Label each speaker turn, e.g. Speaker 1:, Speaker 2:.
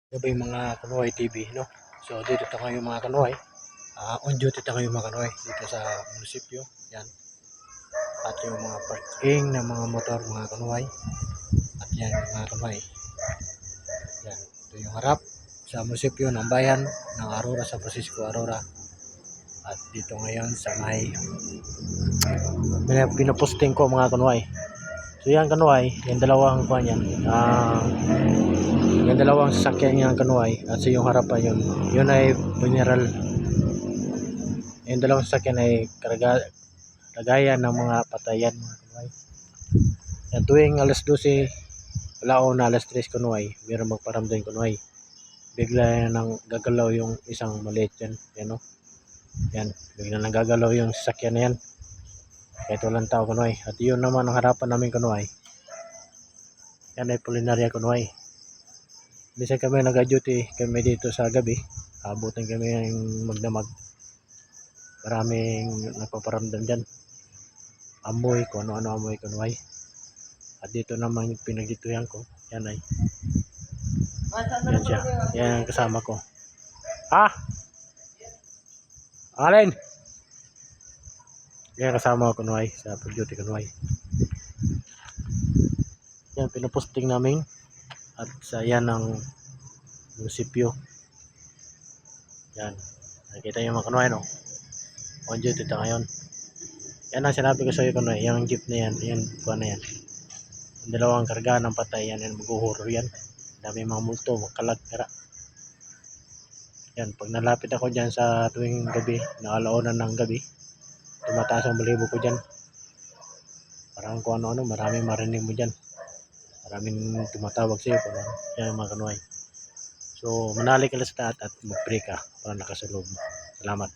Speaker 1: Gabi mga Kanuway TV, no? So dito tayo mga Kanuway. On duty tayo mga Kanuway dito sa munisipyo. Yan. At yung mga parking ng mga motor mga Kanuway. At yan mga Kanuway. Yan. Ito yung harap sa munisipyo ng bayan ng Aurora, San Francisco, Aurora. At dito ngayon sa may pinaposting ko mga Kanuway. So yan Kanuway, yung dalawang kuha yan. Yung dalawang sasakyan niyang Kanuway at sa yung harapan yun ay funeral. Yung dalawang sasakyan ay lagayan ng mga patayan mga Kanuway. Yan tuwing alas 12 alaon na alas 3 Kanuway, mayroon magparamdam Kanuway. Bigla nang gagalaw yung isang maliit yan, yan no. Yan, bigla nang gagalaw yung sasakyan na yan. Kahit walang tao Kanuway. At yun naman ang harapan namin Kanuway. Yan ay Pulinaria Kanuway. Minsan kami nag-duty kami dito sa gabi. Abutin kami ng magdamag. Maraming nagpaparamdam dyan. Amoy, kung ano-ano amoy Kanuway. At dito naman yung pinagdituyan ko. Yan ay. Yan siya. Yan ang kasama ko. Ha? Alin? Yan kasama ko Kanuway sa pag-duty Kanuway. Yan pinaposting namin. At sa yan ang munisipyo. Yan. Nakita nyo mga Kanuway no? On duty ito ngayon. Yan ang sinabi ko sa iyo Kanuway. Yung jeep na yan. Yan. Kuha na yan. Yung dalawang karga ng patay yan. Yan mag-uhuro yan. Dami mga multo. Magkalag. Yan. Pag nalapit ako dyan sa tuwing gabi. Nakalaunan ng gabi. Tumataas ang balibo ko dyan. Parang kung ano-ano. Maraming marinig mo dyan. Maraming tumatawag sa iyo. Yan mga Kanuway. So, manali ka lang sa taat at mag-pray ka para nakasaloob mo. Salamat.